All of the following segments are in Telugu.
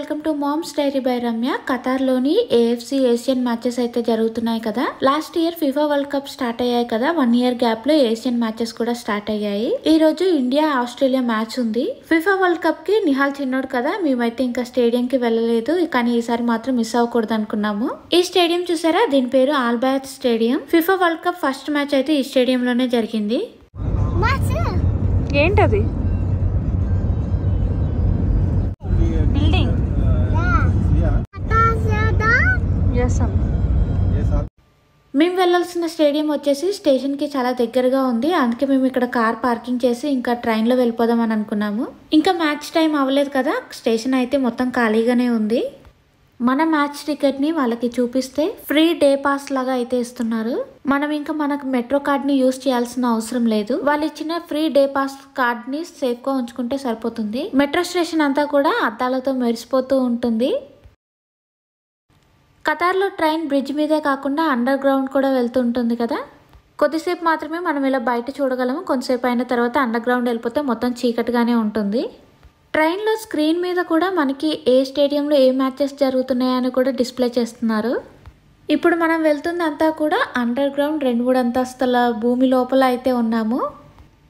Welcome to mom's diary by Ramya. Qatar లోని ఏఎఫ్సి ఏషియన్ మ్యాచెస్ అయితే జరుగుతున్నాయి కదా. Last year FIFA World Cup start అయ్యాయి కదా. 1 year గ్యాప్ లో ఏషియన్ మ్యాచెస్ కూడా స్టార్ట్ అయ్యాయి. ఈ రోజు ఇండియా ఆస్ట్రేలియా మ్యాచ్ ఉంది. ఫిఫా వరల్డ్ కప్ కి నిహాల్ చిన్నోడు కదా, మేమైతే ఇంకా స్టేడియం కి వెళ్ళలేదు, కానీ ఈసారి మాత్రం మిస్ అవ్వకూడదు అనుకున్నాము. ఈ స్టేడియం చూసారా, దీని పేరు Al Bayt stadium. FIFA World Cup first match అయితే ఈ స్టేడియం లోనే జరిగింది. ఏంటది? బిల్డింగ్. మేము వెళ్ళాల్సిన స్టేడియం వచ్చేసి స్టేషన్ కి చాలా దగ్గరగా ఉంది. అందుకే మేము ఇక్కడ కార్ పార్కింగ్ చేసి ఇంకా ట్రైన్ లో వెళ్ళిపోదాం అని అనుకున్నాము. ఇంకా మ్యాచ్ టైం అవ్వలేదు కదా, స్టేషన్ అయితే మొత్తం ఖాళీగానే ఉంది. మన మ్యాచ్ టికెట్ ని వాళ్ళకి చూపిస్తే ఫ్రీ డే పాస్ లాగా అయితే ఇస్తున్నారు. మనం ఇంకా మనకు మెట్రో కార్డ్ ని యూజ్ చేయాల్సిన అవసరం లేదు. వాళ్ళు ఇచ్చిన ఫ్రీ డే పాస్ కార్డ్ ని సేఫ్ గా ఉంచుకుంటే సరిపోతుంది. మెట్రో స్టేషన్ అంతా కూడా అద్దాలతో మెరిసిపోతూ ఉంటుంది. ఖతార్లో ట్రైన్ బ్రిడ్జ్ మీదే కాకుండా అండర్ గ్రౌండ్ కూడా వెళ్తుంటుంది కదా. కొద్దిసేపు మాత్రమే మనం ఇలా బయట చూడగలము. కొంతసేపు అయిన తర్వాత అండర్ గ్రౌండ్ వెళ్ళిపోతే మొత్తం చీకటిగానే ఉంటుంది. ట్రైన్లో స్క్రీన్ మీద కూడా మనకి ఏ స్టేడియంలో ఏ మ్యాచెస్ జరుగుతున్నాయని కూడా డిస్ప్లే చేస్తున్నారు. ఇప్పుడు మనం వెళ్తుందంతా కూడా అండర్ గ్రౌండ్ 2-3 అంతస్తుల భూమి లోపల అయితే ఉన్నాము.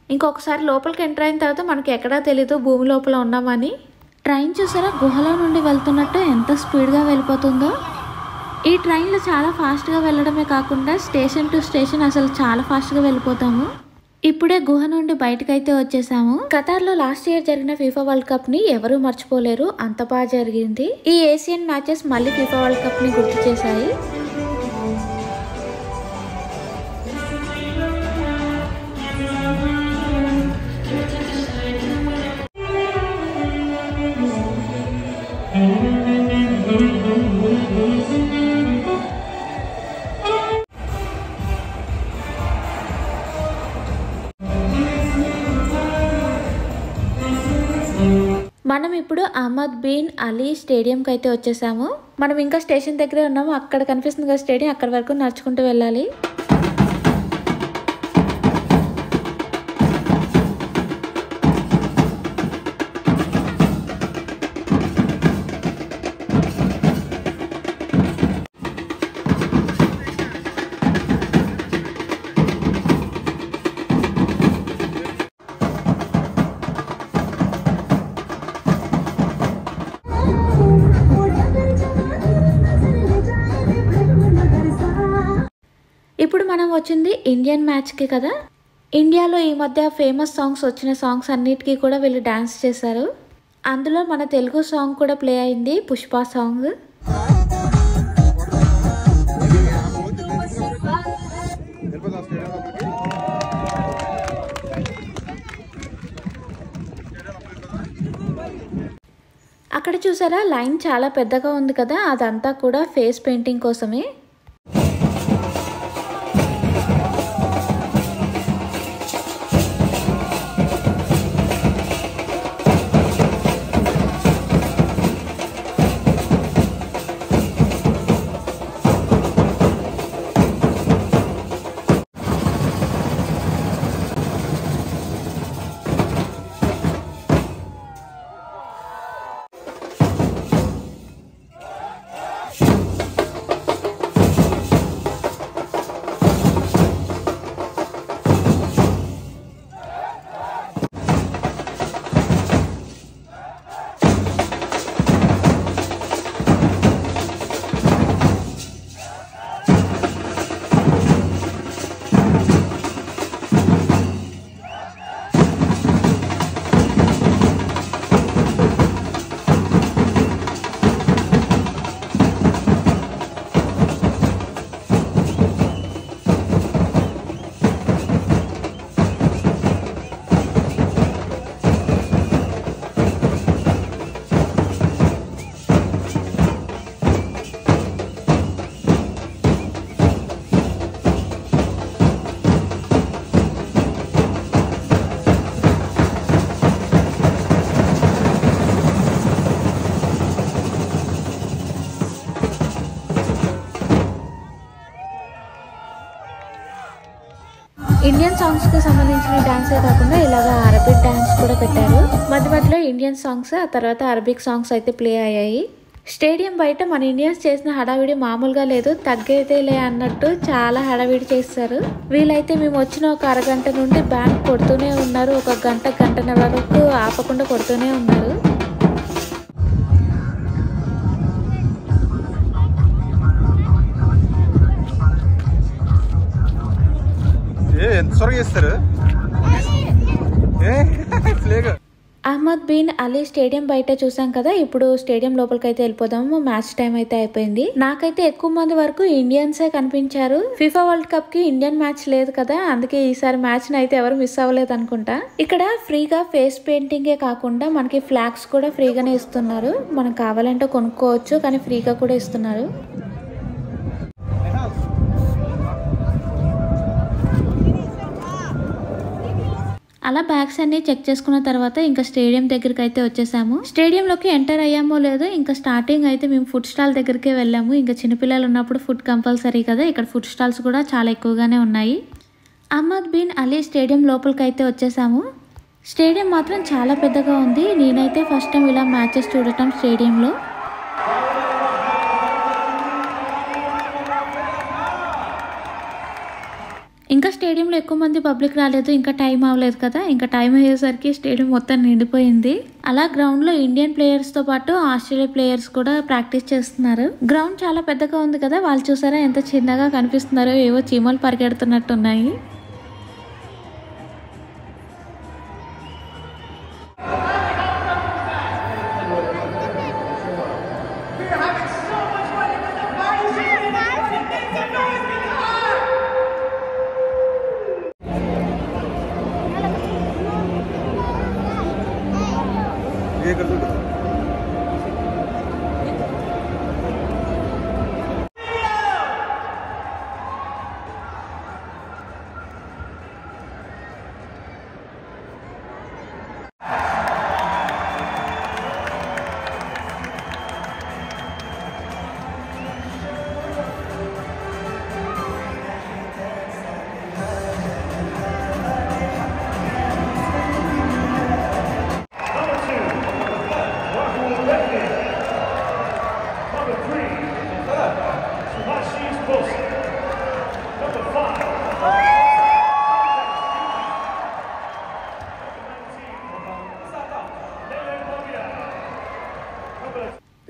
ఇంకొకసారి లోపలికి ఎంటర్ అయిన తర్వాత మనకి ఎక్కడా తెలీదు భూమి లోపల ఉన్నామని. ట్రైన్ చూసారా, గుహలో నుండి వెళ్తున్నట్టు ఎంత స్పీడ్గా వెళ్ళిపోతుందో. ఈ ట్రైన్లో చాలా ఫాస్ట్గా వెళ్ళడమే కాకుండా స్టేషన్ టు స్టేషన్ అసలు చాలా ఫాస్ట్గా వెళ్ళిపోతాము. ఇప్పుడే గుహ నుండి బయటకైతే వచ్చేసాము. ఖతార్లో లాస్ట్ ఇయర్ జరిగిన ఫిఫా వరల్డ్ కప్ ని ఎవరూ మర్చిపోలేరు, అంత బాగా జరిగింది. ఈ ఏషియన్ మ్యాచెస్ మళ్ళీ ఫిఫా వరల్డ్ కప్ ని గుర్తు చేశాయి. మనం ఇప్పుడు అహ్మద్ బిన్ అలీ స్టేడియంకి అయితే వచ్చేసాము. మనం ఇంకా స్టేషన్ దగ్గరే ఉన్నాము. అక్కడ కనిపిస్తుంది కదా స్టేడియం, అక్కడ వరకు నడుచుకుంటూ వెళ్ళాలి. ఇప్పుడు మనం వచ్చింది ఇండియన్ మ్యాచ్కి కదా. ఇండియాలో ఈ మధ్య ఫేమస్ సాంగ్స్ వచ్చిన సాంగ్స్ అన్నిటికీ కూడా వీళ్ళు డాన్స్ చేశారు. అందులో మన తెలుగు సాంగ్ కూడా ప్లే అయింది, పుష్ప సాంగ్. అక్కడ చూసారా, లైన్ చాలా పెద్దగా ఉంది కదా, అదంతా కూడా ఫేస్ పెయింటింగ్ కోసమే. ఇండియన్ సాంగ్స్ కి సంబంధించిన డాన్సే కాకుండా ఇలాగ అరబిక్ డాన్స్ కూడా పెట్టారు. మధ్య మధ్యలో ఇండియన్ సాంగ్స్, ఆ తర్వాత అరబిక్ సాంగ్స్ అయితే ప్లే అయ్యాయి. స్టేడియం బయట మన ఇండియన్స్ చేసిన హడావిడి మామూలుగా లేదు, తగ్గేదేలే అన్నట్టు చాలా హడావిడి చేస్తారు. వీళ్ళైతే మేము వచ్చిన ఒక అరగంట నుండి బ్యాండ్ కొడుతూనే ఉన్నారు. ఒక గంటన్నర వరకు ఆపకుండా కొడుతూనే ఉన్నారు. అహ్మద్ బిన్ అలీ స్టేడియం బయట చూసాం కదా, ఇప్పుడు స్టేడియం లోపలికి అయితే వెళ్ళిపోదాము. మ్యాచ్ టైం అయితే అయిపోయింది. నాకైతే ఎక్కువ మంది వరకు ఇండియన్సే కనిపించారు. ఫిఫా వరల్డ్ కప్ కి ఇండియన్ మ్యాచ్ లేదు కదా, అందుకే ఈసారి మ్యాచ్ అయితే ఎవరు మిస్ అవ్వలేదు అనుకుంటా. ఇక్కడ ఫ్రీగా ఫేస్ పెయింటింగే కాకుండా మనకి ఫ్లాగ్స్ కూడా ఫ్రీగానే ఇస్తున్నారు. మనం కావాలంటే కొనుక్కోవచ్చు, కానీ ఫ్రీగా కూడా ఇస్తున్నారు. అలా బ్యాగ్స్ అన్ని చెక్ చేసుకున్న తర్వాత ఇంకా స్టేడియం దగ్గరికి అయితే వచ్చేసాము. స్టేడియంలోకి ఎంటర్ అయ్యామో లేదో ఇంకా స్టార్టింగ్ అయితే మేము ఫుడ్ స్టాల్ దగ్గరికే వెళ్ళాము. ఇంకా చిన్నపిల్లలు ఉన్నప్పుడు ఫుడ్ కంపల్సరీ కదా, ఇక్కడ ఫుడ్ స్టాల్స్ కూడా చాలా ఎక్కువగానే ఉన్నాయి. అహ్మద్ బిన్ అలీ స్టేడియం లోపలికి అయితే వచ్చేసాము. స్టేడియం మాత్రం చాలా పెద్దగా ఉంది. నేనైతే ఫస్ట్ టైం ఇలా మ్యాచెస్ చూడటం స్టేడియంలో. ఇంకా స్టేడియంలో ఎక్కువ మంది పబ్లిక్ రాలేదు, ఇంకా టైం అవ్వలేదు కదా. ఇంకా టైం అయ్యేసరికి స్టేడియం మొత్తం నిండిపోయింది. అలా గ్రౌండ్ లో ఇండియన్ ప్లేయర్స్ తో పాటు ఆస్ట్రేలియా ప్లేయర్స్ కూడా ప్రాక్టీస్ చేస్తున్నారు. గ్రౌండ్ చాలా పెద్దగా ఉంది కదా, వాళ్ళు చూసారా ఎంత చిన్నగా కనిపిస్తున్నారో, ఏవో చీమలు పరిగెడుతున్నట్టున్నాయి.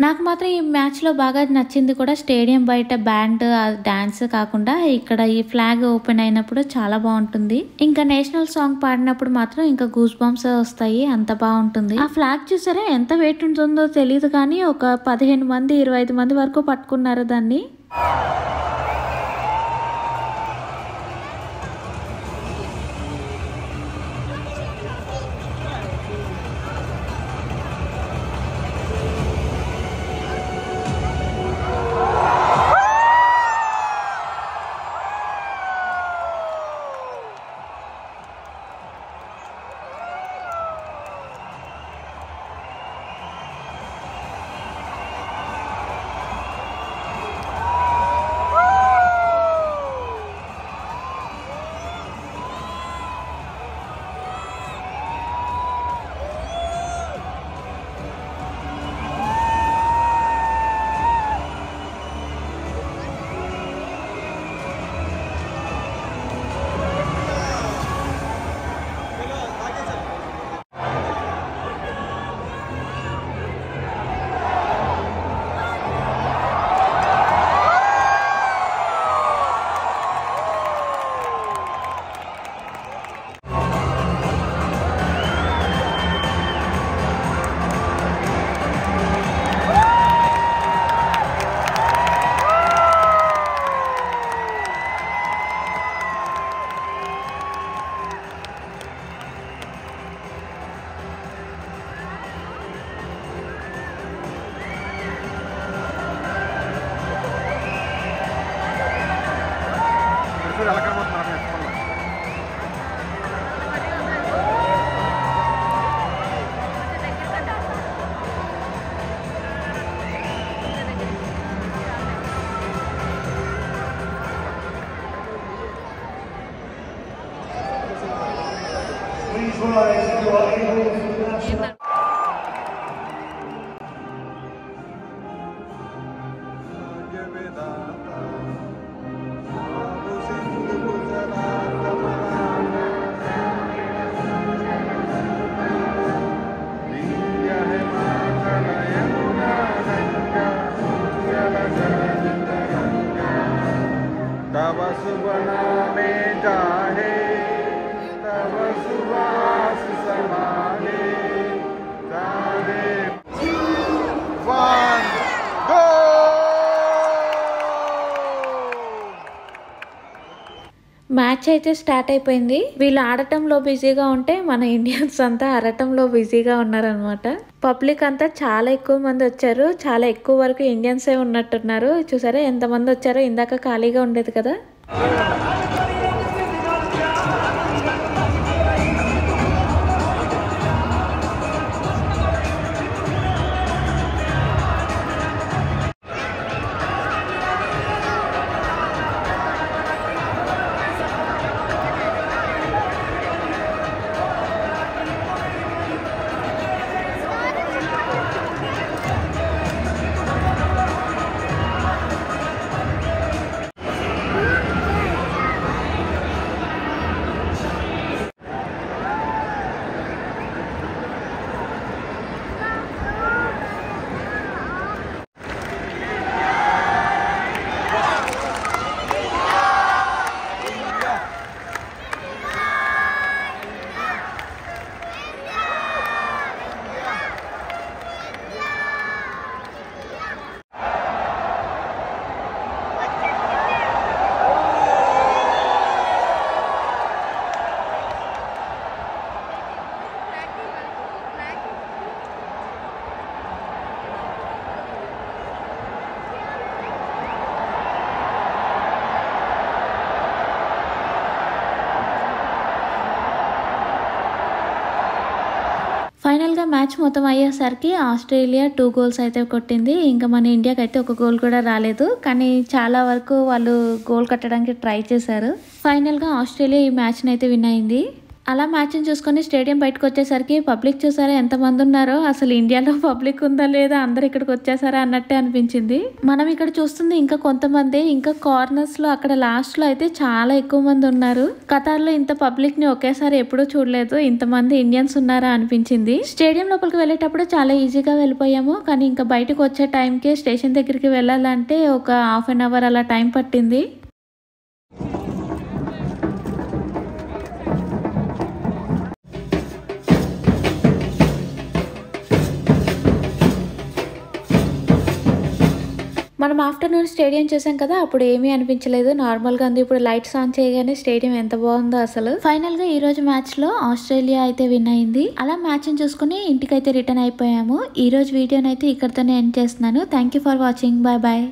నాకు మాత్రం ఈ మ్యాచ్లో బాగా నచ్చింది కూడా స్టేడియం బయట బ్యాండ్ డాన్స్ కాకుండా ఇక్కడ ఈ ఫ్లాగ్ ఓపెన్ అయినప్పుడు చాలా బాగుంటుంది. ఇంకా నేషనల్ సాంగ్ పాడినప్పుడు మాత్రం ఇంకా గూస్ బంప్స్ వస్తాయి, అంత బాగుంటుంది. ఆ ఫ్లాగ్ చూసారా ఎంత వెయిట్ ఉంటుందో తెలియదు, కానీ ఒక 15 మంది 25 మంది వరకు పట్టుకున్నారు దాన్ని. तब सुबना में जाहे तब सुबास समाने जाहे 1 गो। మ్యాచ్ అయితే స్టార్ట్ అయిపోయింది. వీళ్ళు ఆడటంలో బిజీగా ఉంటే మన ఇండియన్స్ అంతా ఆడటంలో బిజీగా ఉన్నారనమాట. పబ్లిక్ అంతా చాలా ఎక్కువ మంది వచ్చారు. చాలా ఎక్కువ వరకు ఇండియన్సే ఉన్నట్టున్నారు. చూసారా ఎంతమంది వచ్చారో. ఇందాక ఖాళీగా ఉండేది కదా. ఫైనల్గా మ్యాచ్ మొత్తం అయ్యేసరికి ఆస్ట్రేలియా 2 గోల్స్ అయితే కొట్టింది. ఇంకా మన ఇండియాకి అయితే 1 గోల్ కూడా రాలేదు. కానీ చాలా వరకు వాళ్ళు గోల్ కట్టడానికి ట్రై చేశారు. ఫైనల్గా ఆస్ట్రేలియా ఈ మ్యాచ్ని అయితే విన్ అయింది. అలా మ్యాచ్ని చూసుకొని స్టేడియం బయటకు వచ్చేసరికి పబ్లిక్ చూసారా ఎంతమంది ఉన్నారో. అసలు ఇండియాలో పబ్లిక్ ఉందా లేదా, అందరు ఇక్కడికి వచ్చేసారా అన్నట్టే అనిపించింది. మనం ఇక్కడ చూస్తుంది ఇంకా కొంతమంది. ఇంకా కార్నర్స్ లో అక్కడ లాస్ట్ లో అయితే చాలా ఎక్కువ మంది ఉన్నారు. ఖతార్ లో ఇంత పబ్లిక్ ని ఒకేసారి ఎప్పుడూ చూడలేదు. ఇంతమంది ఇండియన్స్ ఉన్నారా అనిపించింది. స్టేడియం లోపలికి వెళ్ళేటప్పుడు చాలా ఈజీగా వెళ్ళిపోయాము. కానీ ఇంకా బయటకు వచ్చే టైంకి స్టేషన్ దగ్గరికి వెళ్ళాలంటే ఒక హాఫ్ అన్ అవర్ అలా టైం పట్టింది. మనం ఆఫ్టర్నూన్ స్టేడియం చూసాం కదా, అప్పుడు ఏమీ అనిపించలేదు, నార్మల్ గా ఉంది. ఇప్పుడు లైట్స్ ఆన్ చేయగానే స్టేడియం ఎంత బాగుందో అసలు. ఫైనల్ గా ఈ రోజు మ్యాచ్ లో ఆస్ట్రేలియా అయితే విన్ అయింది. అలా మ్యాచ్ ని చూసుకుని ఇంటికైతే రిటర్న్ అయిపోయాము. ఈ రోజు వీడియోనైతే ఇక్కడితోనే ఎండ్ చేస్తున్నాను. Thank you for watching. Bye bye.